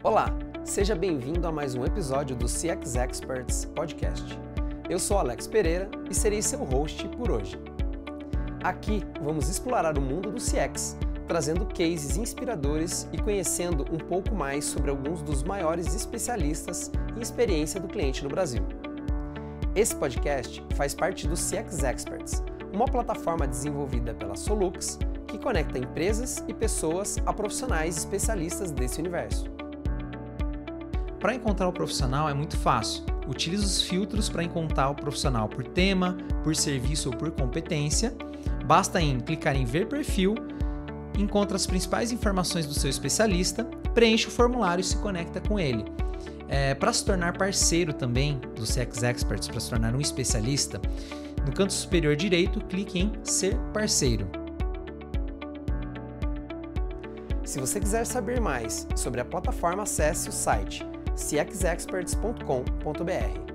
Olá, seja bem-vindo a mais um episódio do CX Experts Podcast. Eu sou Alex Pereira e serei seu host por hoje. Aqui vamos explorar o mundo do CX, trazendo cases inspiradores e conhecendo um pouco mais sobre alguns dos maiores especialistas em experiência do cliente no Brasil. Esse podcast faz parte do CX Experts, uma plataforma desenvolvida pela Solux que conecta empresas e pessoas a profissionais especialistas desse universo. Para encontrar o profissional é muito fácil. Utilize os filtros para encontrar o profissional por tema, por serviço ou por competência. Basta clicar em ver perfil, encontra as principais informações do seu especialista, preenche o formulário e se conecta com ele. Para se tornar parceiro também do CX Experts, para se tornar um especialista, no canto superior direito, clique em Ser Parceiro. Se você quiser saber mais sobre a plataforma, acesse o site cxexperts.com.br.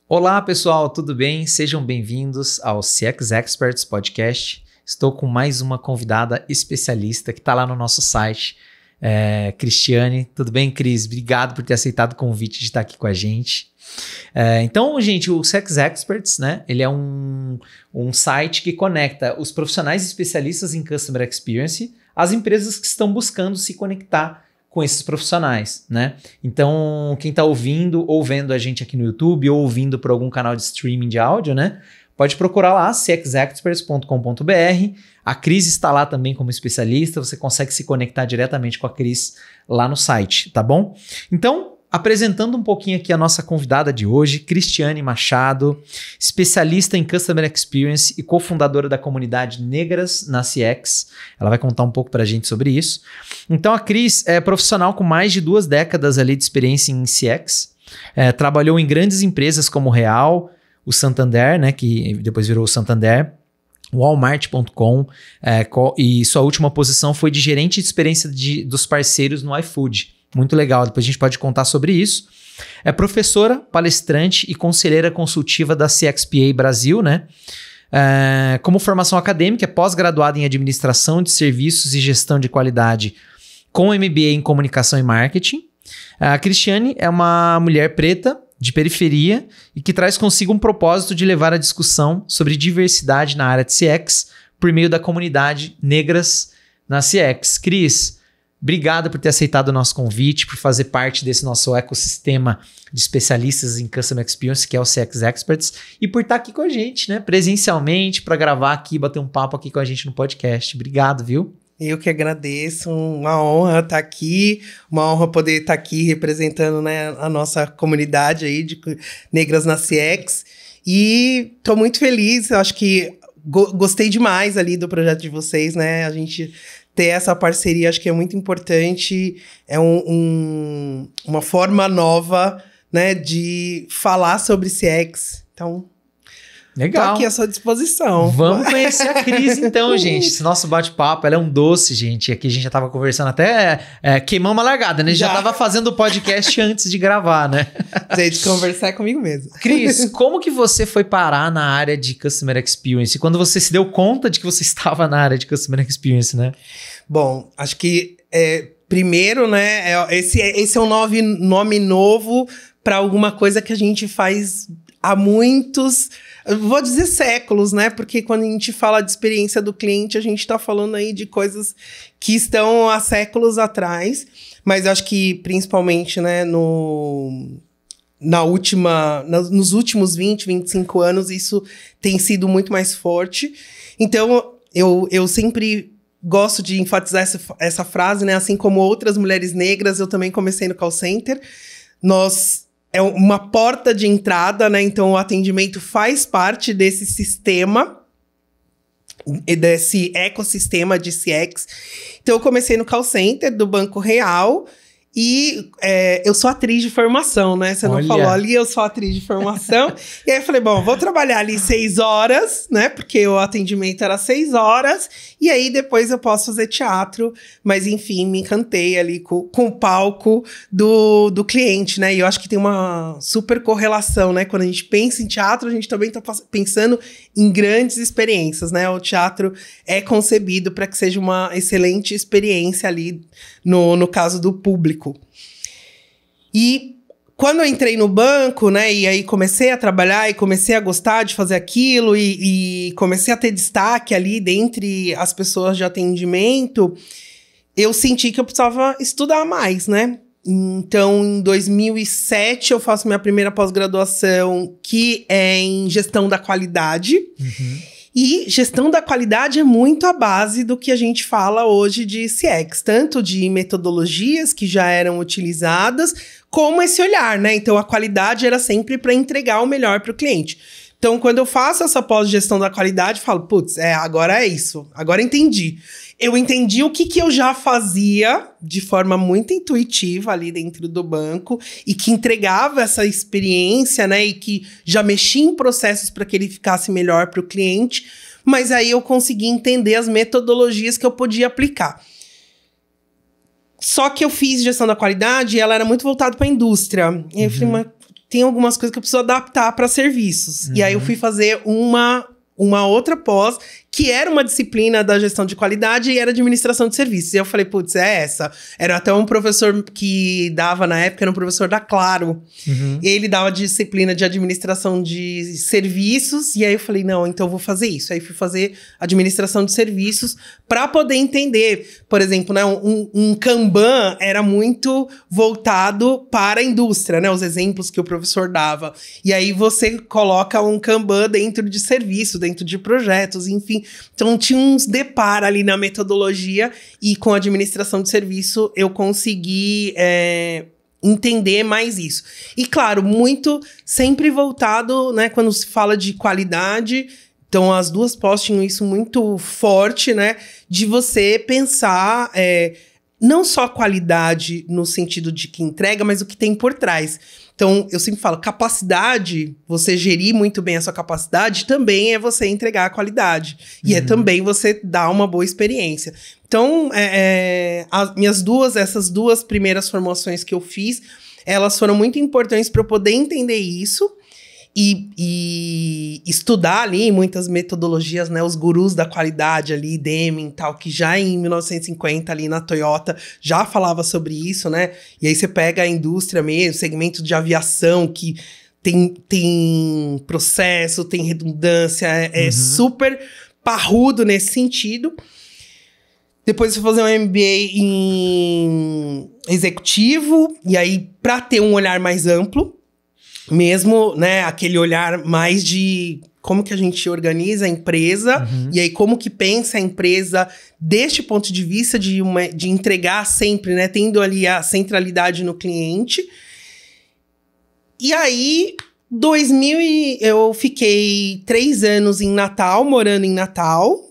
Olá pessoal, tudo bem? Sejam bem-vindos ao CX Experts Podcast. Estou com mais uma convidada especialista que está lá no nosso site, Cristiane. Tudo bem, Cris? Obrigado por ter aceitado o convite de estar aqui com a gente. Então, gente, o CX Experts, né? Ele é um site que conecta os profissionais especialistas em Customer Experience às empresas que estão buscando se conectar com esses profissionais, né? Então, quem está ouvindo ou vendo a gente aqui no YouTube ou ouvindo por algum canal de streaming de áudio, né? Pode procurar lá, cxexperts.com.br. A Cris está lá também como especialista, você consegue se conectar diretamente com a Cris lá no site, tá bom? Então, apresentando um pouquinho aqui a nossa convidada de hoje, Cristiane Machado, especialista em Customer Experience e cofundadora da comunidade Negras na CX. Ela vai contar um pouco pra gente sobre isso. Então, a Cris é profissional com mais de 2 décadas ali de experiência em CX. Trabalhou em grandes empresas como o Real, o Santander, né, que depois virou o Santander, Walmart.com, e sua última posição foi de gerente de experiência dos parceiros no iFood. Muito legal, depois a gente pode contar sobre isso. É professora, palestrante e conselheira consultiva da CXPA Brasil, né? Como formação acadêmica, é pós-graduada em administração de serviços e gestão de qualidade com MBA em comunicação e marketing. A Cristiane é uma mulher preta, de periferia, e que traz consigo um propósito de levar a discussão sobre diversidade na área de CX por meio da comunidade Negras na CX. Cris, obrigado por ter aceitado o nosso convite, por fazer parte desse nosso ecossistema de especialistas em Customer Experience, que é o CX Experts, e por estar aqui com a gente, né, presencialmente, para gravar aqui, bater um papo aqui com a gente no podcast. Obrigado, viu? Eu que agradeço, uma honra estar aqui, uma honra poder estar aqui representando, né, a nossa comunidade aí de Negras na CX. E estou muito feliz, acho que gostei demais ali do projeto de vocês, né? A gente ter essa parceria acho que é muito importante, é uma forma nova, né, de falar sobre CX. Então, legal. tô aqui à sua disposição. Vamos conhecer a Cris então, gente. Esse nosso bate-papo, ela é um doce, gente. Aqui a gente já tava conversando até queimamos a largada, né? Já tava fazendo o podcast antes de gravar, né? Gente, conversar é comigo mesmo. Cris, como que você foi parar na área de Customer Experience? Quando você se deu conta de que você estava na área de Customer Experience, né? Bom, acho que primeiro, né? Esse é um nome novo para alguma coisa que a gente faz há muitos... Eu vou dizer séculos, né? Porque quando a gente fala de experiência do cliente, a gente está falando aí de coisas que estão há séculos atrás. Mas eu acho que, principalmente, né, nos últimos 20, 25 anos, isso tem sido muito mais forte. Então, eu sempre gosto de enfatizar essa frase, né? Assim como outras mulheres negras, eu também comecei no call center. É uma porta de entrada, né? Então, o atendimento faz parte desse sistema, desse ecossistema de CX. Então, eu comecei no call center do Banco Real E eu sou atriz de formação, né? Você não falou ali, eu sou atriz de formação. E aí eu falei, bom, vou trabalhar ali 6 horas, né? Porque o atendimento era 6 horas. E aí depois eu posso fazer teatro. Mas enfim, me encantei ali com o palco do cliente, né? E eu acho que tem uma super correlação, né? Quando a gente pensa em teatro, a gente também tá pensando em grandes experiências, né? O teatro é concebido para que seja uma excelente experiência ali, no caso do público. E quando eu entrei no banco, né, e aí comecei a trabalhar e comecei a gostar de fazer aquilo e comecei a ter destaque ali dentre as pessoas de atendimento, eu senti que eu precisava estudar mais, né? Então, em 2007, eu faço minha primeira pós-graduação, que é em gestão da qualidade. E gestão da qualidade é muito a base do que a gente fala hoje de CX, tanto de metodologias que já eram utilizadas, como esse olhar, né? Então, a qualidade era sempre para entregar o melhor para o cliente. Então, quando eu faço essa pós-gestão da qualidade, eu falo, putz, agora é isso, agora entendi. Eu entendi o que eu já fazia de forma muito intuitiva ali dentro do banco e que entregava essa experiência, né? E que já mexia em processos para que ele ficasse melhor para o cliente. Mas aí eu consegui entender as metodologias que eu podia aplicar. Só que eu fiz gestão da qualidade e ela era muito voltada para a indústria. E eu falei, mas tem algumas coisas que eu preciso adaptar para serviços. E aí eu fui fazer uma outra pós, que era uma disciplina da gestão de qualidade e era administração de serviços. E eu falei, putz, é essa. Era até um professor que dava na época, era um professor da Claro. Ele dava disciplina de administração de serviços. E aí eu falei, não, então eu vou fazer isso. Aí fui fazer administração de serviços para poder entender. Por exemplo, né, um Kanban era muito voltado para a indústria, né? Os exemplos que o professor dava. E aí você coloca um Kanban dentro de serviço, dentro de projetos, enfim. Então, tinha uns depara ali na metodologia e com a administração de serviço eu consegui entender mais isso. E, claro, muito sempre voltado, né, quando se fala de qualidade. Então, as duas pós tinham isso muito forte, né, de você pensar não só a qualidade no sentido de que entrega, mas o que tem por trás. Então, eu sempre falo, capacidade, você gerir muito bem a sua capacidade, também é você entregar a qualidade. E é também você dar uma boa experiência. Então, essas duas primeiras formações que eu fiz, elas foram muito importantes para eu poder entender isso e estudar ali muitas metodologias, né? Os gurus da qualidade ali, Deming e tal, que já em 1950 ali na Toyota já falava sobre isso, né? E aí você pega a indústria mesmo, segmento de aviação, que tem processo, tem redundância, é super parrudo nesse sentido. Depois eu fui fazer um MBA em executivo, e aí para ter um olhar mais amplo, mesmo, né, aquele olhar mais de como que a gente organiza a empresa, e aí como que pensa a empresa deste ponto de vista de entregar sempre, né, tendo ali a centralidade no cliente. E aí, eu fiquei 3 anos em Natal, morando em Natal,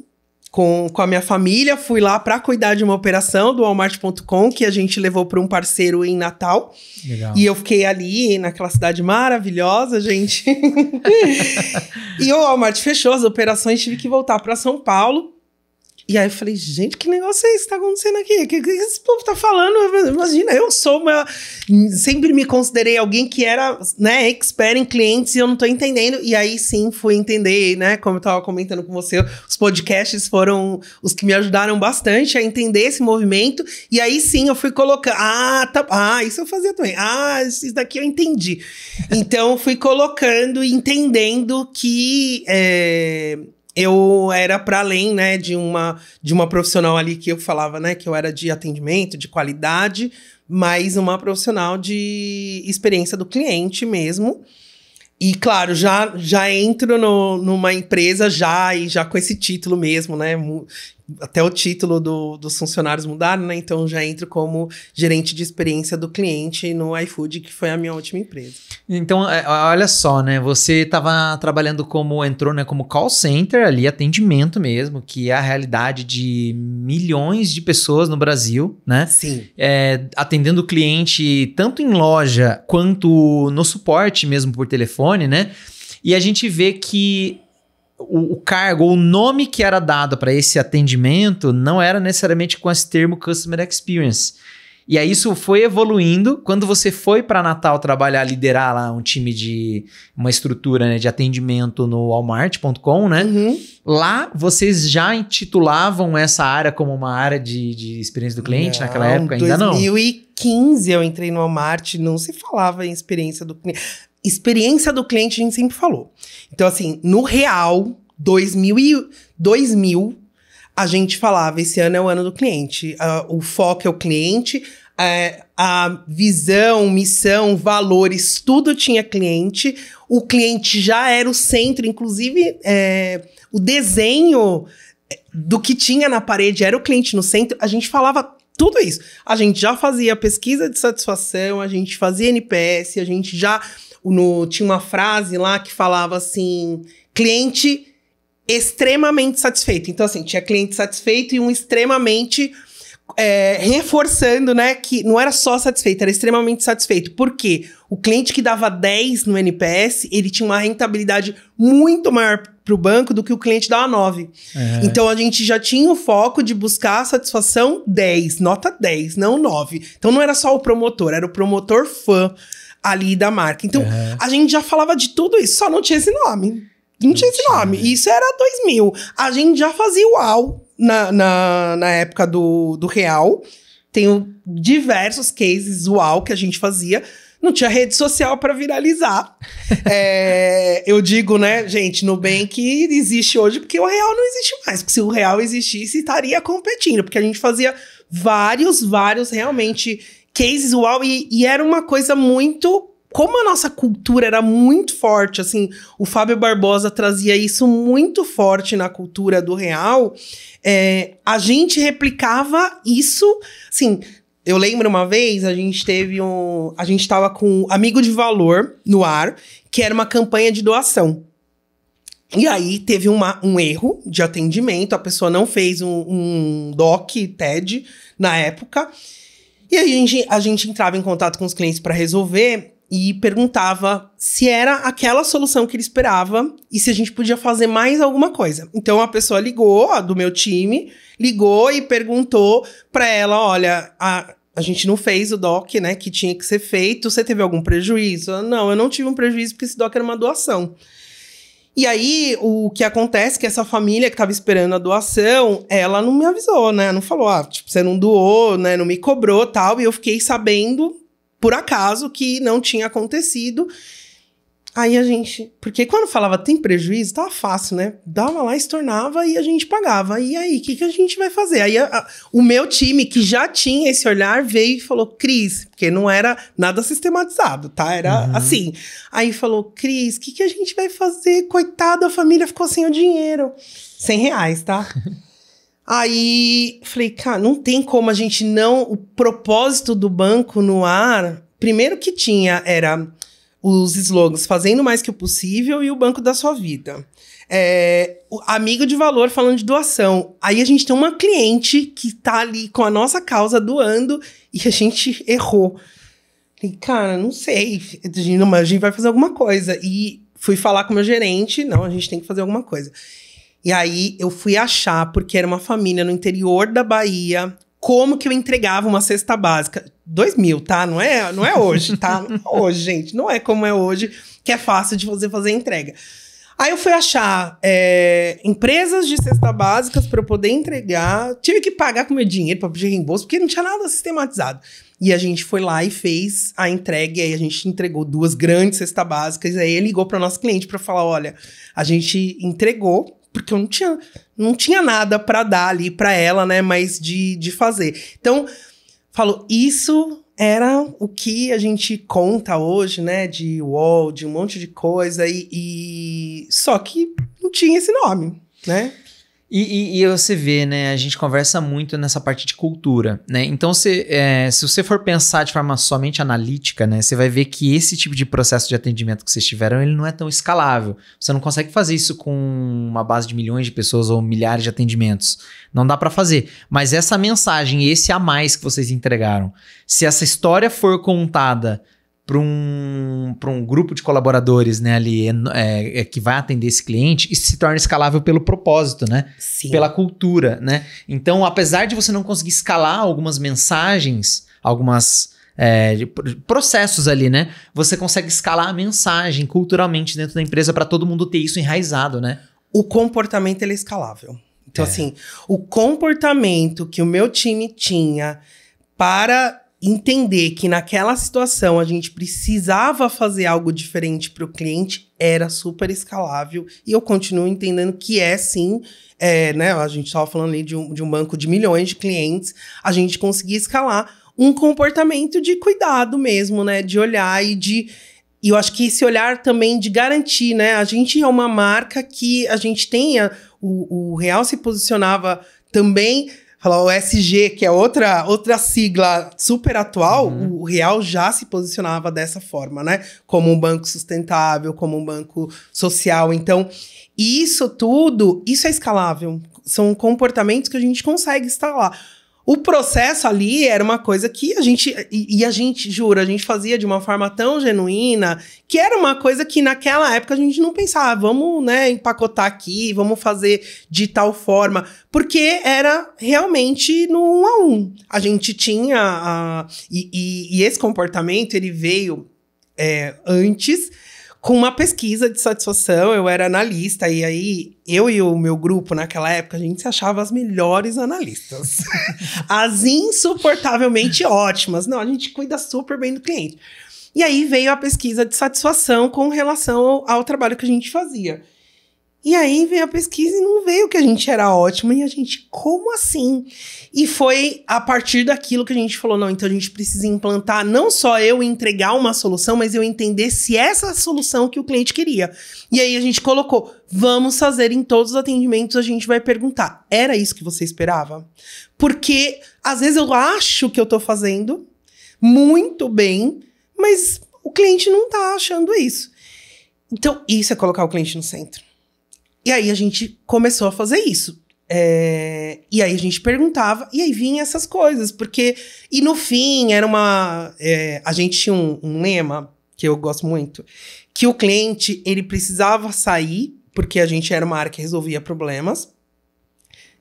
com a minha família. Fui lá para cuidar de uma operação do Walmart.com, que a gente levou para um parceiro em Natal. Legal. E eu fiquei ali, naquela cidade maravilhosa, gente. E o Walmart fechou as operações, tive que voltar para São Paulo. E aí eu falei, gente, que negócio é esse que tá acontecendo aqui? O que esse povo tá falando? Imagina, sempre me considerei alguém que era, né, expert em clientes e eu não tô entendendo. E aí sim fui entender, né, como eu tava comentando com você, os podcasts foram os que me ajudaram bastante a entender esse movimento. E aí sim eu fui colocando, isso eu fazia também. Isso daqui eu entendi. Então fui colocando e entendendo que eu era para além, né, de uma profissional ali que eu falava, né, que eu era de atendimento, de qualidade, mas uma profissional de experiência do cliente mesmo. E, claro, já entro numa empresa já com esse título mesmo, né, até o título dos funcionários mudaram, né? Então já entro como gerente de experiência do cliente no iFood, que foi a minha última empresa. Então, olha só, né? Você estava trabalhando entrou, né, como call center ali, atendimento mesmo, que é a realidade de milhões de pessoas no Brasil, né? Sim. Atendendo o cliente tanto em loja quanto no suporte mesmo por telefone, né? E a gente vê que o cargo, o nome que era dado para esse atendimento não era necessariamente com esse termo Customer Experience. E aí isso foi evoluindo. Quando você foi para Natal trabalhar, liderar lá um time de uma estrutura, né, de atendimento no Walmart.com, né? Uhum. Lá vocês já intitulavam essa área como uma área de experiência do cliente naquela época? Ainda não? Em 2015 eu entrei no Walmart, não se falava em experiência do cliente. Experiência do cliente a gente sempre falou. Então assim, no real, 2000 a gente falava, esse ano é o ano do cliente. O foco é o cliente, a visão, missão, valores, tudo tinha cliente. O cliente já era o centro, inclusive o desenho do que tinha na parede era o cliente no centro. A gente falava tudo isso. A gente já fazia pesquisa de satisfação, a gente fazia NPS, a gente já... tinha uma frase lá que falava assim, cliente extremamente satisfeito. Então, assim, tinha cliente satisfeito e um extremamente reforçando, né, que não era só satisfeito, era extremamente satisfeito. Por quê? O cliente que dava 10 no NPS, ele tinha uma rentabilidade muito maior para o banco do que o cliente dava 9. Então, a gente já tinha o foco de buscar a satisfação 10, nota 10, não 9. Então, não era só o promotor, era o promotor fã ali da marca. Então, a gente já falava de tudo isso, só não tinha esse nome. Não tinha esse nome. Isso era 2000. A gente já fazia o UAU na época do Real. Tenho diversos cases UAU que a gente fazia. Não tinha rede social para viralizar. Eu digo, né, gente, Nubank existe hoje porque o Real não existe mais. Porque se o Real existisse, estaria competindo. Porque a gente fazia vários realmente cases UAU e era uma coisa muito... Como a nossa cultura era muito forte, assim, o Fábio Barbosa trazia isso muito forte na cultura do Real, a gente replicava isso, assim, eu lembro uma vez, a gente tava com Amigo de Valor no ar, que era uma campanha de doação. E aí teve um erro de atendimento, a pessoa não fez um TED na época, e aí a gente entrava em contato com os clientes para resolver e perguntava se era aquela solução que ele esperava e se a gente podia fazer mais alguma coisa. Então a pessoa ligou, do meu time, ligou e perguntou para ela, olha, a gente não fez o doc, né, que tinha que ser feito, você teve algum prejuízo? Não, eu não tive um prejuízo porque esse doc era uma doação. E aí, o que acontece é que essa família que estava esperando a doação, ela não me avisou, né? Não falou, você não doou, né? Não me cobrou, tal. E eu fiquei sabendo, por acaso, que não tinha acontecido. Aí a gente... Porque quando falava tem prejuízo, tava fácil, né? Dava lá, estornava e a gente pagava. E aí, o que a gente vai fazer? Aí o meu time, que já tinha esse olhar, veio e falou, Cris, porque não era nada sistematizado, tá? Era assim. Aí falou, Cris, o que a gente vai fazer? Coitada, a família ficou sem o dinheiro. R$100, tá? Aí, falei, cara, não tem como a gente não... O propósito do banco no ar, primeiro que tinha era... os slogans, fazendo mais que o possível e o banco da sua vida. O Amigo de Valor falando de doação. Aí a gente tem uma cliente que tá ali com a nossa causa doando e a gente errou. Falei, cara, não sei, a gente vai fazer alguma coisa. E fui falar com o meu gerente, não, a gente tem que fazer alguma coisa. E aí eu fui achar, porque era uma família no interior da Bahia, como que eu entregava uma cesta básica. 2000, tá? Não é hoje, tá? Não é hoje, gente. Não é como é hoje, que é fácil de você fazer entrega. Aí eu fui achar empresas de cesta básicas para eu poder entregar. Tive que pagar com meu dinheiro para pedir reembolso, porque não tinha nada sistematizado. E a gente foi lá e fez a entrega. E aí a gente entregou 2 grandes cestas básicas. E aí ele ligou para o nosso cliente para falar, olha, a gente entregou, porque eu não tinha nada para dar ali para ela, né? Mas de fazer. Então... Falou, isso era o que a gente conta hoje, né? De UOL, de um monte de coisa. Só que não tinha esse nome, né? E você vê, né, a gente conversa muito nessa parte de cultura, né, então se você for pensar de forma somente analítica, né, você vai ver que esse tipo de processo de atendimento que vocês tiveram, ele não é tão escalável, você não consegue fazer isso com uma base de milhões de pessoas ou milhares de atendimentos, não dá para fazer, mas essa mensagem, esse a mais que vocês entregaram, se essa história for contada para um grupo de colaboradores, né, ali, que vai atender esse cliente, isso se torna escalável pelo propósito, né? Sim. Pela cultura, né? Então, apesar de você não conseguir escalar algumas mensagens, algumas processos ali, né? Você consegue escalar a mensagem culturalmente dentro da empresa para todo mundo ter isso enraizado, né? O comportamento, ele é escalável. Então, assim, o comportamento que o meu time tinha para entender que naquela situação a gente precisava fazer algo diferente para o cliente era super escalável. E eu continuo entendendo que sim, né? A gente estava falando ali de um banco de milhões de clientes, a gente conseguia escalar um comportamento de cuidado mesmo, né? De olhar e eu acho que esse olhar também de garantir, né? A gente é uma marca que a gente tenha... O Real se posicionava também... Falar o SG, que é outra sigla super atual, o Real já se posicionava dessa forma, né? Como um banco sustentável, como um banco social. Então, isso tudo, isso é escalável. São comportamentos que a gente consegue instalar. O processo ali era uma coisa que a gente jura, a gente fazia de uma forma tão genuína, que era uma coisa que naquela época a gente não pensava, vamos, né, empacotar aqui, vamos fazer de tal forma, porque era realmente no 1 a 1. A gente tinha, e esse comportamento, ele veio antes, com uma pesquisa de satisfação. Eu era analista, e aí eu e o meu grupo, naquela época, a gente se achava as melhores analistas. As insuportavelmente ótimas. Não, a gente cuida super bem do cliente. E aí veio a pesquisa de satisfação com relação ao trabalho que a gente fazia. E aí veio a pesquisa e não veio que a gente era ótimo. E a gente, como assim? E foi a partir daquilo que a gente falou, não, então a gente precisa implantar, não só eu entregar uma solução, mas eu entender se essa é a solução que o cliente queria. E aí a gente colocou, vamos fazer em todos os atendimentos, a gente vai perguntar, era isso que você esperava? Porque às vezes eu acho que eu tô fazendo muito bem, mas o cliente não tá achando isso. Então, isso é colocar o cliente no centro. E aí a gente começou a fazer isso. E aí a gente perguntava, e aí vinha essas coisas, porque... E no fim, era uma... a gente tinha um lema, que eu gosto muito, que o cliente, ele precisava sair, porque a gente era uma área que resolvia problemas,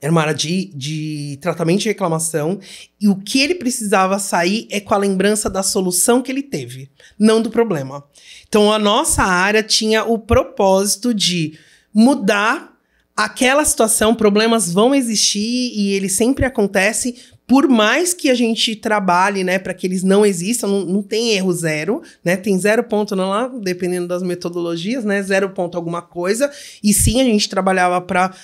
era uma área de tratamento de reclamação, e o que ele precisava sair é com a lembrança da solução que ele teve, não do problema. Então, a nossa área tinha o propósito de mudar aquela situação. Problemas vão existir e eles sempre acontecem, por mais que a gente trabalhe, né, para que eles não existam. Não tem erro zero, né, tem 0 ponto não lá, dependendo das metodologias, né, 0 ponto alguma coisa, e sim, a gente trabalhava para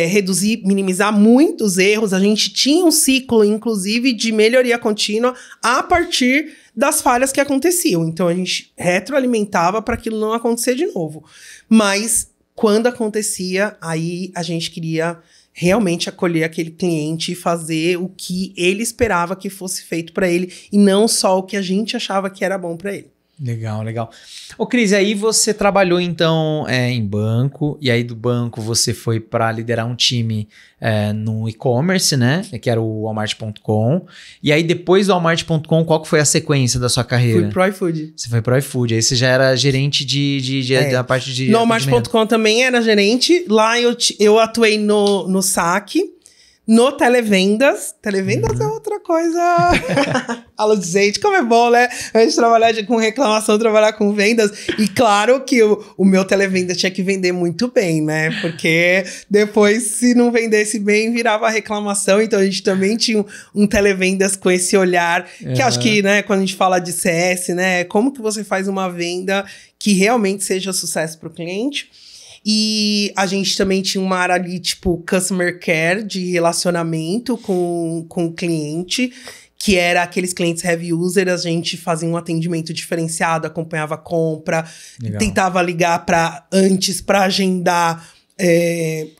reduzir, minimizar muitos erros. A gente tinha um ciclo, inclusive, de melhoria contínua a partir das falhas que aconteciam. Então, a gente retroalimentava para aquilo não acontecer de novo. Mas, quando acontecia, aí a gente queria realmente acolher aquele cliente e fazer o que ele esperava que fosse feito para ele, e não só o que a gente achava que era bom para ele. Legal, legal. Ô Cris, aí você trabalhou então em banco, e aí do banco você foi para liderar um time no e-commerce, né? Que era o Walmart.com. E aí depois do Walmart.com, qual que foi a sequência da sua carreira? Fui pro iFood. Você foi pro iFood, aí você já era gerente da parte de... No Walmart.com também era gerente. Lá eu atuei no saque. No televendas. Televendas é outra coisa. Fala, gente, como é bom, né? A gente trabalhar com reclamação, trabalhar com vendas. E claro que o meu televendas tinha que vender muito bem, né? Porque depois, se não vendesse bem, virava reclamação. Então, a gente também tinha um televendas com esse olhar. Que acho que, né, quando a gente fala de CS, né? Como que você faz uma venda que realmente seja sucesso para o cliente? E a gente também tinha uma área ali, tipo, customer care, de relacionamento com o cliente, que era aqueles clientes heavy user. A gente fazia um atendimento diferenciado, acompanhava a compra, tentava ligar antes para agendar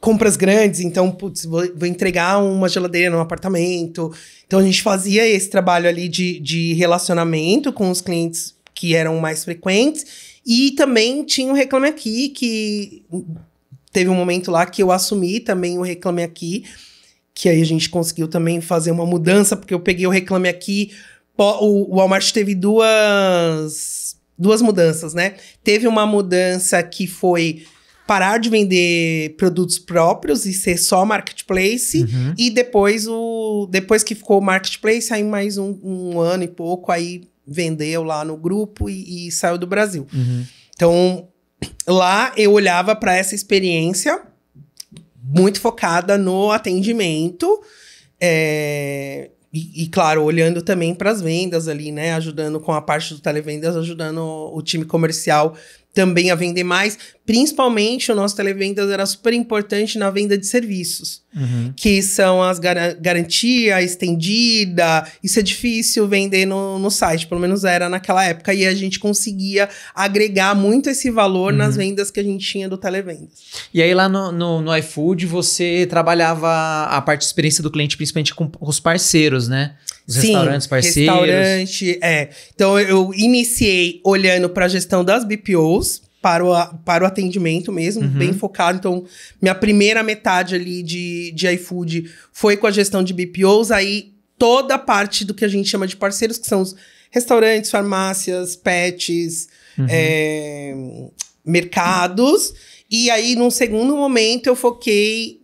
compras grandes, então, putz, vou entregar uma geladeira num apartamento. Então, a gente fazia esse trabalho ali de relacionamento com os clientes que eram mais frequentes. E também tinha o Reclame Aqui, que teve um momento lá que eu assumi também o Reclame Aqui, que aí a gente conseguiu também fazer uma mudança, porque eu peguei o Reclame Aqui, o Walmart teve duas mudanças, né? Teve uma mudança que foi parar de vender produtos próprios e ser só marketplace. E depois que ficou marketplace, aí mais um ano e pouco, aí vendeu lá no grupo e saiu do Brasil. Então, lá eu olhava para essa experiência muito focada no atendimento. E, claro, olhando também para as vendas ali, né? Ajudando com a parte do televendas, ajudando o time comercial também a vender mais. Principalmente, o nosso televendas era super importante na venda de serviços. Que são as garantia estendida. Isso é difícil vender no site, pelo menos era naquela época. E a gente conseguia agregar muito esse valor nas vendas que a gente tinha do televendas. E aí lá no iFood você trabalhava a parte de experiência do cliente, principalmente com os parceiros, né? Os restaurantes parceiros. Restaurante, Então, eu iniciei olhando para a gestão das BPOs, para o atendimento mesmo, bem focado. Então, minha primeira metade ali de iFood foi com a gestão de BPOs. Aí, toda a parte do que a gente chama de parceiros, que são os restaurantes, farmácias, pets, mercados. E aí, num segundo momento, eu foquei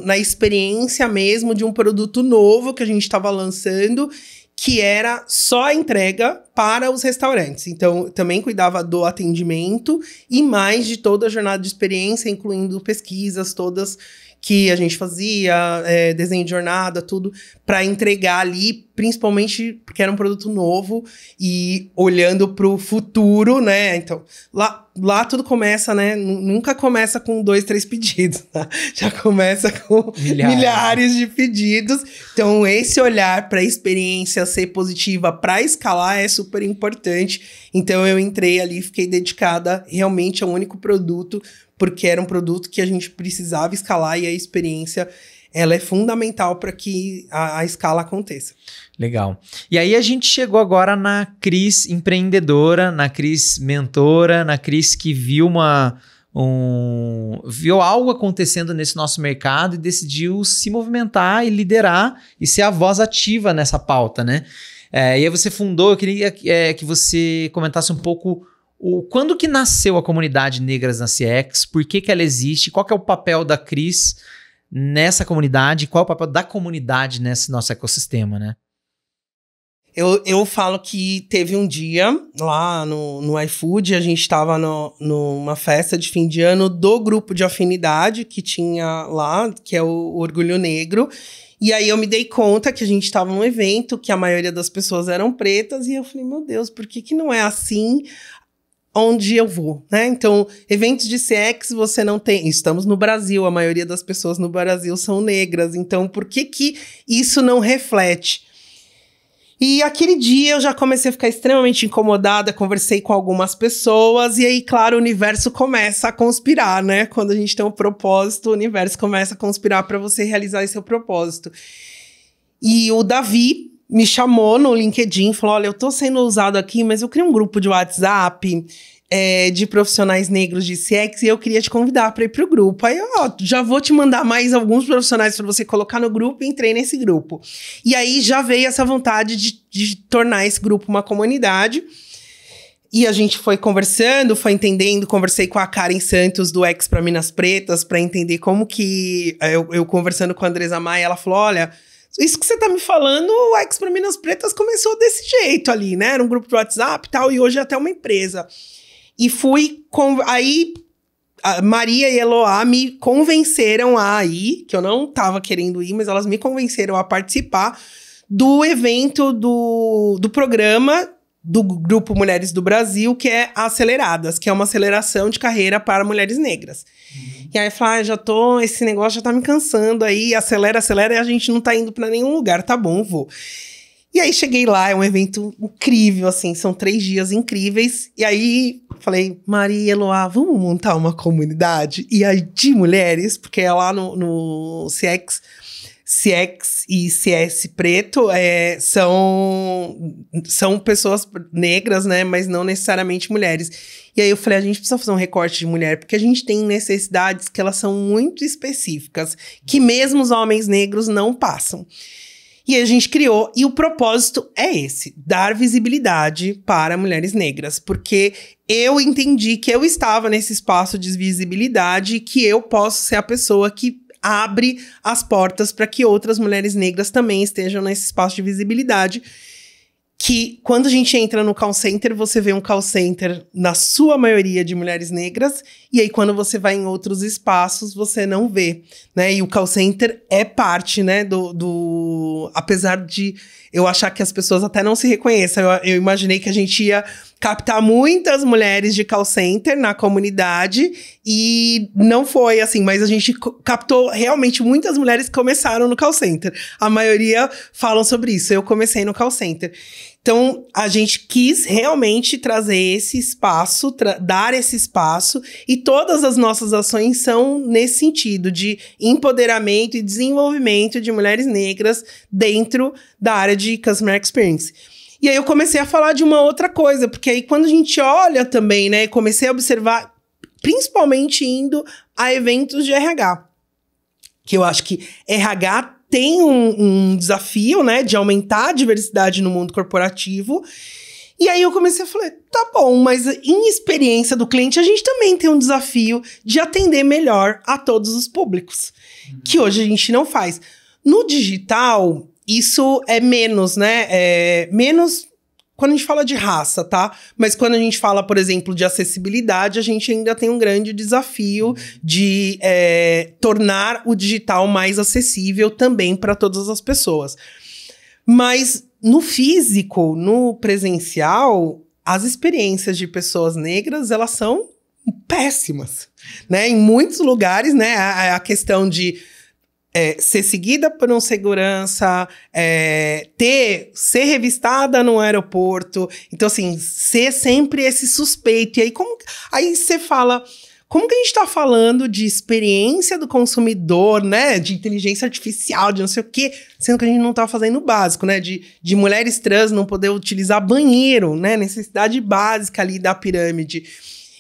na experiência mesmo de um produto novo que a gente estava lançando, que era só a entrega para os restaurantes. Então, também cuidava do atendimento e mais de toda a jornada de experiência, incluindo pesquisas todas que a gente fazia, desenho de jornada, tudo, para entregar ali, principalmente porque era um produto novo e olhando para o futuro, né? Então, lá tudo começa, né? Nunca começa com 2, 3 pedidos, tá? Já começa com milhares de pedidos. Então, esse olhar para a experiência ser positiva para escalar é super importante. Então, eu entrei ali, fiquei dedicada realmente ao único produto, porque era um produto que a gente precisava escalar e a experiência, ela é fundamental para que a escala aconteça. Legal. E aí a gente chegou agora na Cris empreendedora, na Cris mentora, na Cris que viu viu algo acontecendo nesse nosso mercado e decidiu se movimentar e liderar e ser a voz ativa nessa pauta, né? E aí você fundou, eu queria que você comentasse um pouco quando que nasceu a comunidade Negras na CX, por que ela existe, qual que é o papel da Cris nessa comunidade, qual é o papel da comunidade nesse nosso ecossistema, né? Eu falo que teve um dia lá no iFood, a gente estava numa festa de fim de ano do grupo de afinidade que tinha lá, que é o Orgulho Negro. E aí eu me dei conta que a gente estava num evento, que a maioria das pessoas eram pretas, e eu falei, meu Deus, por que não é assim onde eu vou, né? Então, eventos de CX você não tem. Estamos no Brasil, a maioria das pessoas no Brasil são negras, então por que isso não reflete? E aquele dia eu já comecei a ficar extremamente incomodada, conversei com algumas pessoas, e aí, claro, o universo começa a conspirar, né? Quando a gente tem um propósito, o universo começa a conspirar para você realizar esse seu propósito. E o Davi me chamou no LinkedIn, falou, olha, eu tô sendo usado aqui, mas eu criei um grupo de WhatsApp de profissionais negros de CX e eu queria te convidar para ir pro grupo. Aí, já vou te mandar mais alguns profissionais para você colocar no grupo e entrei nesse grupo. E aí já veio essa vontade de tornar esse grupo uma comunidade. E a gente foi conversando, foi entendendo, conversei com a Karen Santos do X para Minas Pretas para entender como que... Eu conversando com a Andresa Maia, ela falou, olha... Isso que você tá me falando, o X para Minas Pretas começou desse jeito ali, né? Era um grupo de WhatsApp e tal, e hoje é até uma empresa. E aí, a Maria e Eloá me convenceram a ir, que eu não tava querendo ir, mas elas me convenceram a participar do evento do programa do Grupo Mulheres do Brasil, que é Aceleradas, que é uma aceleração de carreira para mulheres negras. E aí eu falei, esse negócio já tá me cansando aí, acelera, e a gente não tá indo pra nenhum lugar, tá bom, vou. E aí cheguei lá, é um evento incrível, assim, são 3 dias incríveis, e aí falei, Maria Eloá, vamos montar uma comunidade? E aí, de mulheres, porque lá no CX e CS preto são pessoas negras, né? Mas não necessariamente mulheres. E aí eu falei, a gente precisa fazer um recorte de mulher, porque a gente tem necessidades que elas são muito específicas, que mesmo os homens negros não passam. E a gente criou, e o propósito é esse, dar visibilidade para mulheres negras, porque eu entendi que eu estava nesse espaço de visibilidade e que eu posso ser a pessoa que abre as portas para que outras mulheres negras também estejam nesse espaço de visibilidade. Que quando a gente entra no call center, você vê um call center, na sua maioria, de mulheres negras, e aí quando você vai em outros espaços, você não vê, né? E o call center é parte, né, apesar de eu achar que as pessoas até não se reconheçam, eu imaginei que a gente ia captar muitas mulheres de call center na comunidade, e não foi assim, mas a gente captou realmente muitas mulheres que começaram no call center. A maioria falam sobre isso, eu comecei no call center. Então, a gente quis realmente trazer esse espaço, dar esse espaço, e todas as nossas ações são nesse sentido, de empoderamento e desenvolvimento de mulheres negras dentro da área de Customer Experience. E aí eu comecei a falar de uma outra coisa, porque aí quando a gente olha também, né, comecei a observar, principalmente indo a eventos de RH, que eu acho que RH tem um desafio, né, de aumentar a diversidade no mundo corporativo. E aí eu comecei a falar, tá bom, mas em experiência do cliente, a gente também tem um desafio de atender melhor a todos os públicos, que hoje a gente não faz. No digital, isso é menos, né, menos quando a gente fala de raça, tá? Mas quando a gente fala, por exemplo, de acessibilidade, a gente ainda tem um grande desafio de tornar o digital mais acessível também para todas as pessoas. Mas no físico, no presencial, as experiências de pessoas negras, elas são péssimas, né? Em muitos lugares, né, a questão de ser seguida por um segurança, ser revistada no aeroporto. Então, assim, ser sempre esse suspeito. E aí você fala, como que a gente tá falando de experiência do consumidor, né? De inteligência artificial, de não sei o quê, sendo que a gente não tá fazendo o básico, né? De mulheres trans não poder utilizar banheiro, né? Necessidade básica ali da pirâmide.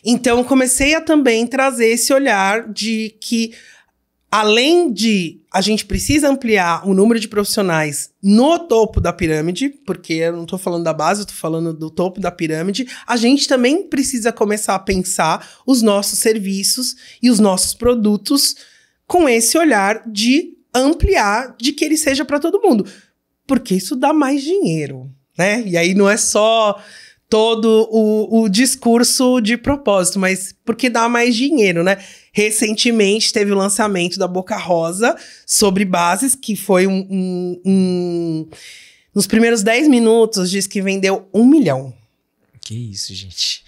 Então, comecei a também trazer esse olhar de que, além de a gente precisa ampliar o número de profissionais no topo da pirâmide, porque eu não estou falando da base, eu estou falando do topo da pirâmide, a gente também precisa começar a pensar os nossos serviços e os nossos produtos com esse olhar de ampliar, de que ele seja para todo mundo. Porque isso dá mais dinheiro, né? E aí não é só todo o discurso de propósito, mas porque dá mais dinheiro, né? Recentemente teve o lançamento da Boca Rosa sobre bases, que foi nos primeiros 10 minutos, diz que vendeu 1 milhão. Que isso, gente.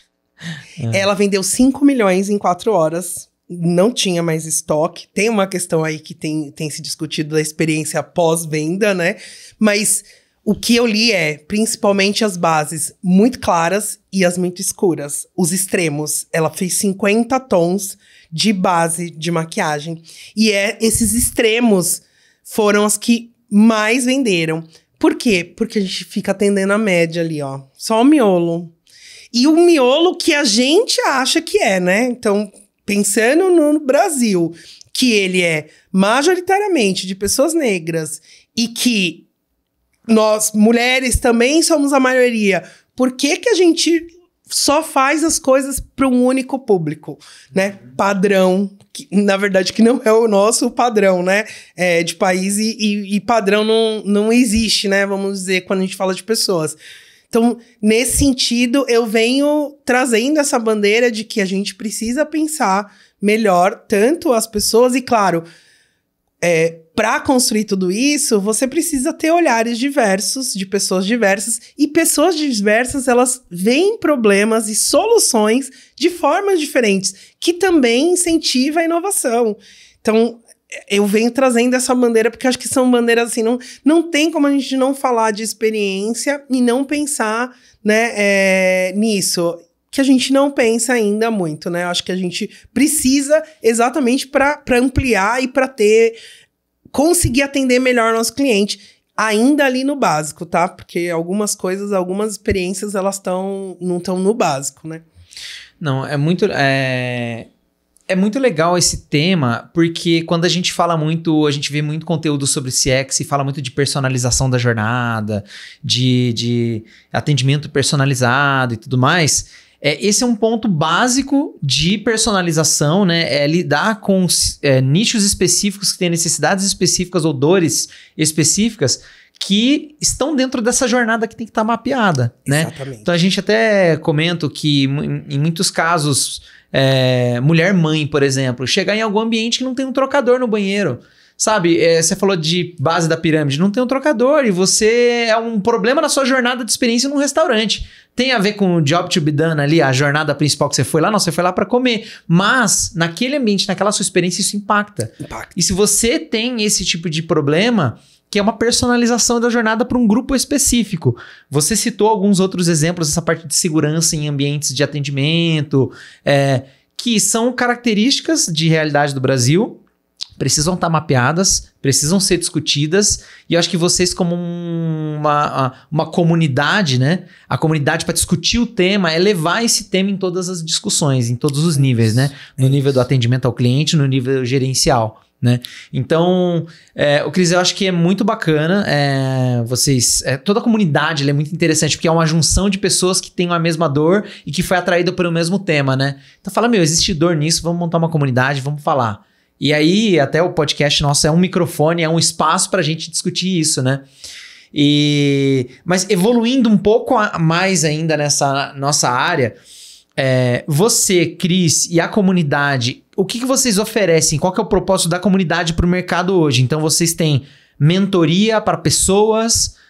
Ela vendeu 5 milhões em 4 horas. Não tinha mais estoque. Tem uma questão aí que tem se discutido da experiência pós-venda, né? Mas o que eu li principalmente as bases muito claras e as muito escuras. Os extremos. Ela fez 50 tons de base de maquiagem. E esses extremos foram as que mais venderam. Por quê? Porque a gente fica atendendo a média ali, ó. Só o miolo. E o miolo que a gente acha que né? Então, pensando no Brasil, que ele é majoritariamente de pessoas negras e que nós, mulheres, também somos a maioria. Por que que a gente só faz as coisas para um único público, né? Padrão, que, na verdade, que não é o nosso padrão, né? De país e padrão não existe, né? Vamos dizer, quando a gente fala de pessoas. Então, nesse sentido, eu venho trazendo essa bandeira de que a gente precisa pensar melhor tanto as pessoas e, claro, para construir tudo isso, você precisa ter olhares diversos, de pessoas diversas, e pessoas diversas, elas veem problemas e soluções de formas diferentes, que também incentiva a inovação. Então, eu venho trazendo essa bandeira, porque acho que são bandeiras assim, não tem como a gente não falar de experiência e não pensar, né, nisso. que a gente não pensa ainda muito, né? Eu acho que a gente precisa exatamente para ampliar e para conseguir atender melhor o nosso cliente, ainda ali no básico, tá? Porque algumas coisas, algumas experiências, elas não estão no básico, né? Não, é muito legal esse tema, porque quando a gente fala muito, a gente vê muito conteúdo sobre CX e fala muito de personalização da jornada, de atendimento personalizado e tudo mais. Esse é um ponto básico de personalização, né? É lidar com nichos específicos que têm necessidades específicas ou dores específicas que estão dentro dessa jornada que tem que estar mapeada, né? Exatamente. Então a gente até comenta que em muitos casos, mulher mãe, por exemplo, chegar em algum ambiente que não tem um trocador no banheiro. Sabe, você falou de base da pirâmide, não tem um trocador e você é um problema na sua jornada de experiência num restaurante. Tem a ver com o job to be done ali, a jornada principal que você foi lá? Não, você foi lá para comer. Mas, naquele ambiente, naquela sua experiência, isso impacta. E se você tem esse tipo de problema, que é uma personalização da jornada para um grupo específico. Você citou alguns outros exemplos, essa parte de segurança em ambientes de atendimento, que são características de realidade do Brasil, precisam estar mapeadas, precisam ser discutidas, e eu acho que vocês como uma comunidade, né? A comunidade para discutir o tema é levar esse tema em todas as discussões, em todos os níveis, né? No nível do atendimento ao cliente, no nível gerencial, né? Então, o Cris, eu acho que é muito bacana, toda a comunidade ela é muito interessante, porque é uma junção de pessoas que têm a mesma dor e que foi atraída pelo mesmo tema, né? Então fala, existe dor nisso, vamos montar uma comunidade, vamos falar. E aí, até o podcast nosso é um microfone, é um espaço para a gente discutir isso, né? Mas evoluindo um pouco mais ainda nessa nossa área, você, Cris, e a comunidade, o que vocês oferecem? Qual que é o propósito da comunidade para o mercado hoje? Então, vocês têm mentoria para pessoas,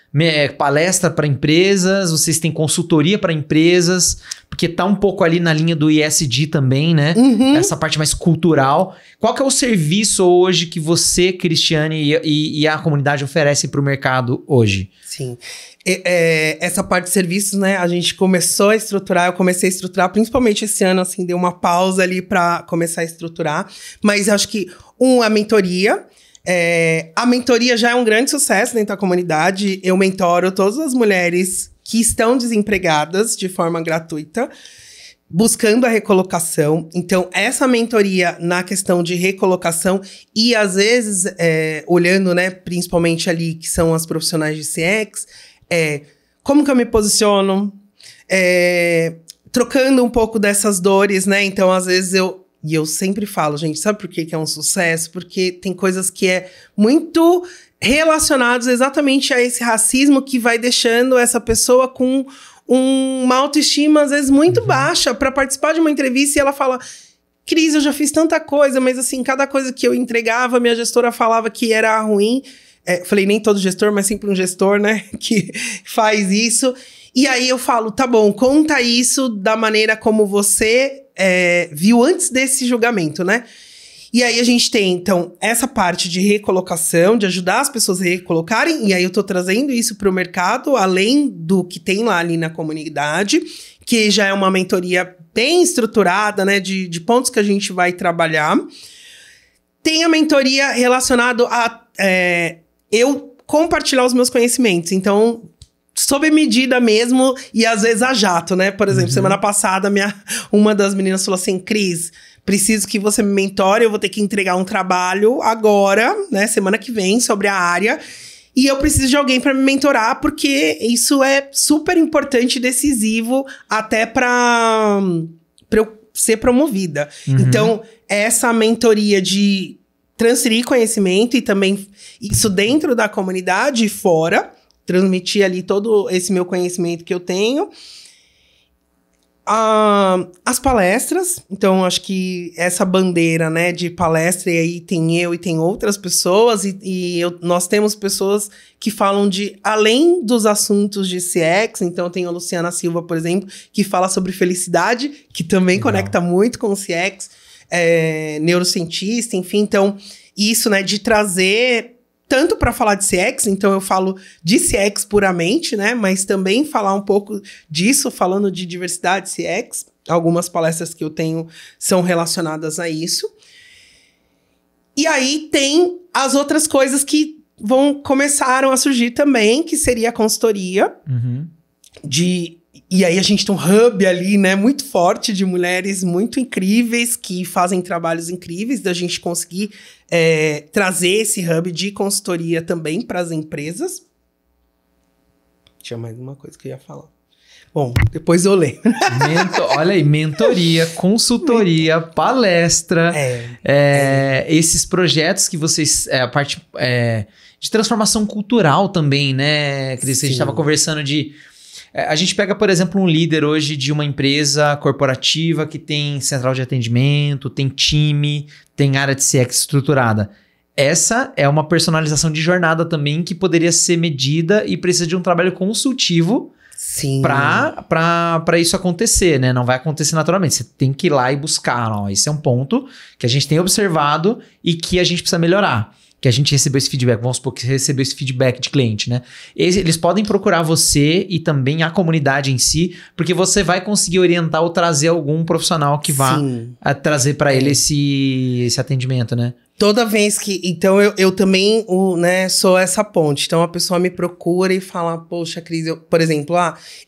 palestra para empresas, vocês têm consultoria para empresas, porque tá um pouco ali na linha do ESG também, né? Uhum. Essa parte mais cultural. Qual que é o serviço hoje que você, Cristiane, e a comunidade oferecem para o mercado hoje? Sim. Essa parte de serviços, né? A gente começou a estruturar, eu comecei a estruturar, principalmente esse ano, assim, deu uma pausa ali para começar a estruturar. Mas eu acho que, a mentoria. A mentoria já é um grande sucesso dentro da comunidade. Eu mentoro todas as mulheres que estão desempregadas de forma gratuita, buscando a recolocação. Então, essa mentoria na questão de recolocação e, às vezes, olhando, né, principalmente ali, que são as profissionais de CX, como que eu me posiciono, trocando um pouco dessas dores, né? Então, às vezes, eu sempre falo, gente, sabe por que é um sucesso? Porque tem coisas que muito relacionadas exatamente a esse racismo que vai deixando essa pessoa com uma autoestima, às vezes, muito baixa para participar de uma entrevista e ela fala, Cris, eu já fiz tanta coisa, mas assim, cada coisa que eu entregava, minha gestora falava que era ruim. Falei, nem todo gestor, mas sempre um gestor, né, que faz isso. E aí eu falo, tá bom, conta isso da maneira como você viu antes desse julgamento, né? E aí a gente tem, então, essa parte de recolocação, de ajudar as pessoas a recolocarem, e aí eu tô trazendo isso pro mercado, além do que tem lá ali na comunidade, que já é uma mentoria bem estruturada, né, de pontos que a gente vai trabalhar. Tem a mentoria relacionada a eu compartilhar os meus conhecimentos, então, sob medida mesmo, e às vezes a jato, né? Por exemplo, semana passada, uma das meninas falou assim, Cris, preciso que você me mentore, eu vou ter que entregar um trabalho agora, né? Semana que vem, sobre a área. E eu preciso de alguém para me mentorar, porque isso é super importante e decisivo até para eu ser promovida. Então, essa mentoria de transferir conhecimento e também isso dentro da comunidade e fora, transmitir ali todo esse meu conhecimento que eu tenho. As palestras, então acho que essa bandeira, né, de palestra, e aí tem eu e tem outras pessoas, nós temos pessoas que falam além dos assuntos de CX, então tem a Luciana Silva, por exemplo, que fala sobre felicidade, que também conecta muito com o CX, neurocientista, enfim, então isso, né, de trazer tanto para falar de CX, então eu falo de CX puramente, né? Mas também falar um pouco disso, falando de diversidade CX. algumas palestras que eu tenho são relacionadas a isso. E aí tem as outras coisas que começaram a surgir também, que seria a consultoria. E aí a gente tem um hub ali, né, muito forte de mulheres muito incríveis, que fazem trabalhos incríveis, da gente conseguir trazer esse hub de consultoria também para as empresas. Tinha mais uma coisa que eu ia falar. Bom, depois eu lembro. Olha aí, mentoria, consultoria, palestra, esses projetos que vocês... a parte de transformação cultural também, né, Cris? A gente estava conversando de... a gente pega, por exemplo, um líder hoje de uma empresa corporativa que tem central de atendimento, tem time, tem área de CX estruturada. Essa é uma personalização de jornada também que poderia ser medida e precisa de um trabalho consultivo para isso acontecer, né? Não vai acontecer naturalmente. Você tem que ir lá e buscar. Ó, esse é um ponto que a gente tem observado e que a gente precisa melhorar. Que a gente recebeu esse feedback, vamos supor que você recebeu esse feedback de cliente, né? Eles podem procurar você e também a comunidade em si, porque você vai conseguir orientar ou trazer algum profissional que vá trazer para ele esse atendimento, né? Toda vez que... Então, eu também sou essa ponte. Então, a pessoa me procura e fala, poxa, Cris, por exemplo,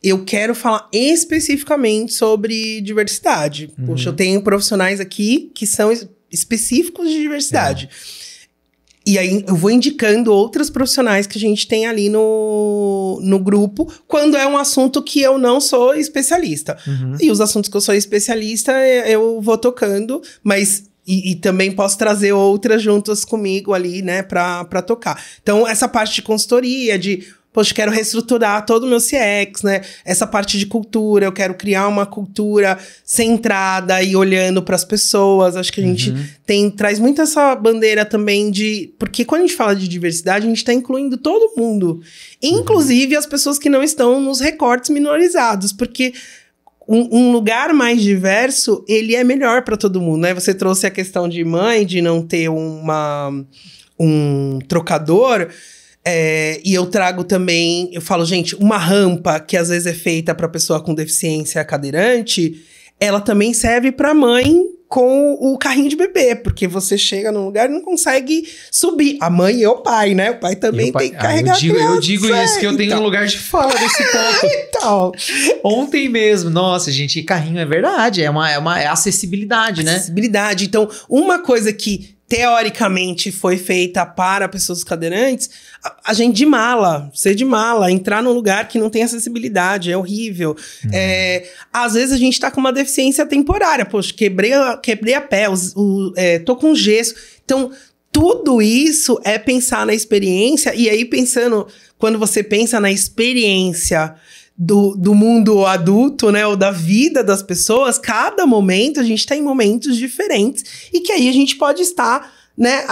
eu quero falar especificamente sobre diversidade. Poxa, eu tenho profissionais aqui que são específicos de diversidade. E aí, eu vou indicando outros profissionais que a gente tem ali no grupo, quando é um assunto que eu não sou especialista. E os assuntos que eu sou especialista, eu vou tocando, mas... E também posso trazer outras juntas comigo ali, né, pra tocar. Então, essa parte de consultoria, poxa, quero reestruturar todo o meu CX, né? Essa parte de cultura, eu quero criar uma cultura centrada e olhando para as pessoas. Acho que a gente traz muito essa bandeira também porque quando a gente fala de diversidade, a gente está incluindo todo mundo. Inclusive as pessoas que não estão nos recortes minorizados, porque... Um lugar mais diverso, ele é melhor para todo mundo, né? Você trouxe a questão de mãe, de não ter um trocador, e eu trago também, eu falo, gente, uma rampa que às vezes é feita para pessoa com deficiência cadeirante, ela também serve para mãe com o carrinho de bebê, porque você chega num lugar e não consegue subir. A mãe e o pai, né? O pai também tem que carregar eu digo isso, que eu tenho um lugar de fala desse ponto. Então. Ontem mesmo, nossa, gente, carrinho é verdade, é acessibilidade, né? Acessibilidade. Então, uma coisa que teoricamente foi feita para pessoas cadeirantes, a gente ser de mala, entrar num lugar que não tem acessibilidade, é horrível. Às vezes a gente tá com uma deficiência temporária, poxa, quebrei a pé, tô com gesso. Então, tudo isso é pensar na experiência, e aí quando você pensa na experiência do mundo adulto, né, ou da vida das pessoas, cada momento, a gente está em momentos diferentes, e que aí a gente pode estar, né,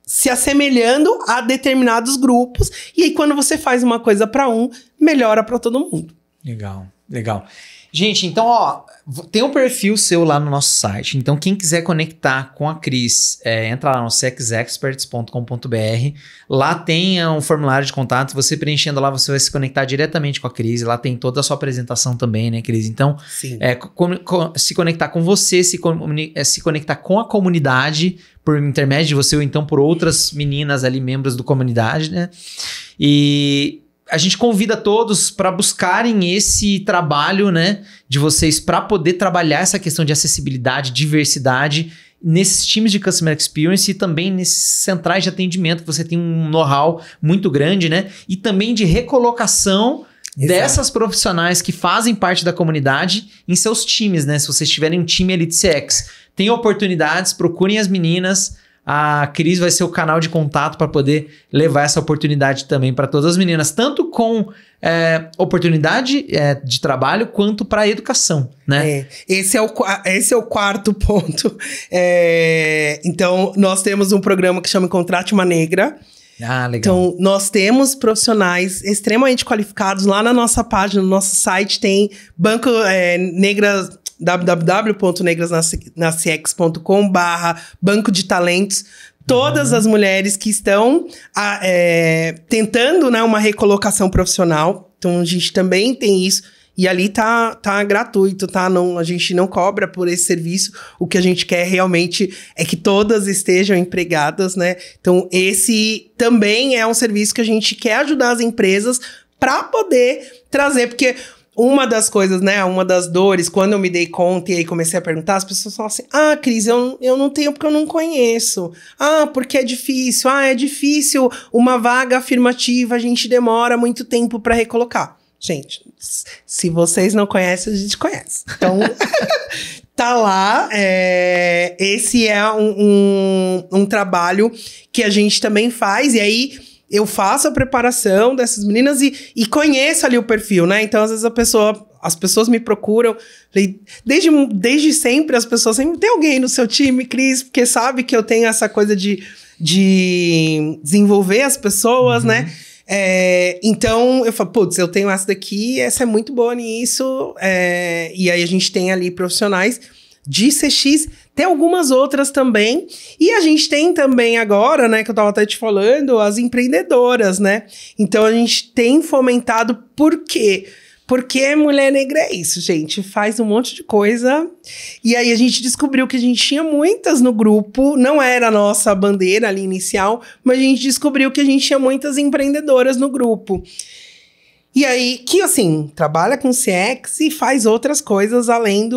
se assemelhando a determinados grupos, e aí quando você faz uma coisa para melhora para todo mundo. Legal. Gente, então, tem um perfil seu lá no nosso site. Então, quem quiser conectar com a Cris, entra lá no cxexperts.com.br. Lá tem um formulário de contato. Você preenchendo lá, você vai se conectar diretamente com a Cris. Lá tem toda a sua apresentação também, né, Cris? Então, se conectar com você, se conectar com a comunidade, por intermédio de você ou então por outras meninas ali, membros da comunidade, né? E... a gente convida todos para buscarem esse trabalho, né, de vocês para poder trabalhar essa questão de acessibilidade, diversidade nesses times de Customer Experience e também nesses centrais de atendimento, que você tem um know-how muito grande, né, e também de recolocação dessas profissionais que fazem parte da comunidade em seus times, né? Se vocês tiverem um time ali de CX, tem oportunidades, procurem as meninas. A Cris vai ser o canal de contato para poder levar essa oportunidade também para todas as meninas, tanto com oportunidade de trabalho quanto para a educação, né? Esse é o quarto ponto. Então, nós temos um programa que chama Contrate uma Negra. Legal. Então, nós temos profissionais extremamente qualificados. Lá na nossa página, no nosso site, tem banco negras... www.negrasnacx.com/banco de talentos. Todas as mulheres que estão tentando, né, uma recolocação profissional. Então, a gente também tem isso. E ali tá gratuito, tá? Não, a gente não cobra por esse serviço. O que a gente quer realmente é que todas estejam empregadas, né? Então, esse também é um serviço que a gente quer ajudar as empresas para poder trazer, porque uma das coisas, né, uma das dores, quando eu me dei conta e aí comecei a perguntar, as pessoas falam assim, Cris, eu não tenho porque eu não conheço. Porque é difícil. É difícil uma vaga afirmativa, a gente demora muito tempo para recolocar. Gente, se vocês não conhecem, a gente conhece. Então, tá lá. Esse é um trabalho que a gente também faz. E aí, eu faço a preparação dessas meninas e conheço ali o perfil, né? Então, às vezes, as pessoas me procuram. Desde sempre, as pessoas sempre... Tem alguém no seu time, Cris? Porque sabe que eu tenho essa coisa de desenvolver as pessoas, né? Então, eu falo, putz, eu tenho essa daqui, essa é muito boa nisso. E aí, a gente tem ali profissionais de CX, tem algumas outras também. E a gente tem também agora, né, que eu tava até te falando, as empreendedoras, né? Então, a gente tem fomentado, por quê? Porque mulher negra é isso, gente. Faz um monte de coisa. E aí, a gente descobriu que a gente tinha muitas no grupo. Não era a nossa bandeira ali inicial, mas a gente descobriu que a gente tinha muitas empreendedoras no grupo. E aí, que assim, trabalha com CX e faz outras coisas além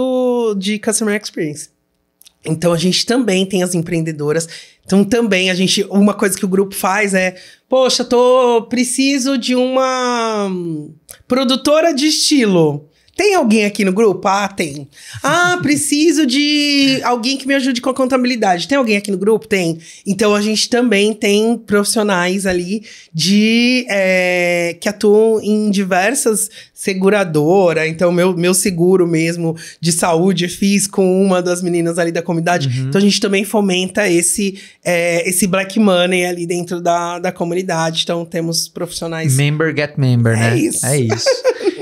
de Customer Experience. Então, a gente também tem as empreendedoras. Então, também, uma coisa que o grupo faz é... Poxa, preciso de uma produtora de estilo. Tem alguém aqui no grupo? Tem. Preciso de alguém que me ajude com a contabilidade. Tem alguém aqui no grupo? Tem. Então, a gente também tem profissionais ali que atuam em diversas seguradoras. Então, meu seguro mesmo de saúde fiz com uma das meninas ali da comunidade. Então, a gente também fomenta esse black money ali dentro da comunidade. Então, temos profissionais... Member get member, né? É isso.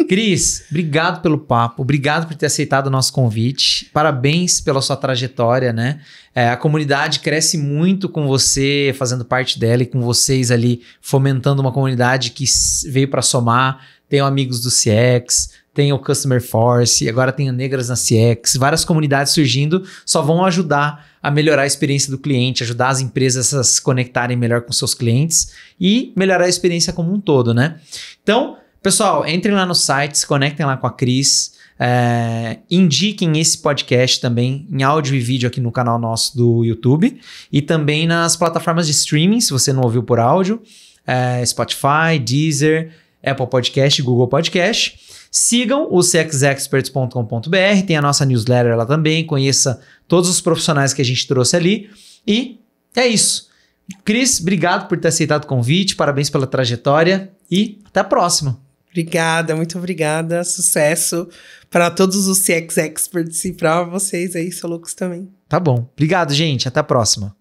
Cris, obrigado pelo papo, obrigado por ter aceitado o nosso convite, parabéns pela sua trajetória, né? A comunidade cresce muito com você fazendo parte dela e com vocês ali fomentando uma comunidade que veio para somar. Tem o Amigos do CX, tem o Customer Force, agora tem o Negras na CX, várias comunidades surgindo, só vão ajudar a melhorar a experiência do cliente, ajudar as empresas a se conectarem melhor com seus clientes e melhorar a experiência como um todo, né? Então, pessoal, entrem lá no site, se conectem lá com a Cris, indiquem esse podcast também em áudio e vídeo aqui no canal nosso do YouTube e também nas plataformas de streaming, se você não ouviu por áudio, Spotify, Deezer, Apple Podcast, Google Podcast. Sigam o cxexperts.com.br, tem a nossa newsletter lá também, conheça todos os profissionais que a gente trouxe ali e é isso. Cris, obrigado por ter aceitado o convite, parabéns pela trajetória e até a próxima. Obrigada, muito obrigada. Sucesso para todos os CX Experts e para vocês aí, Solucos, também. Tá bom. Obrigado, gente. Até a próxima.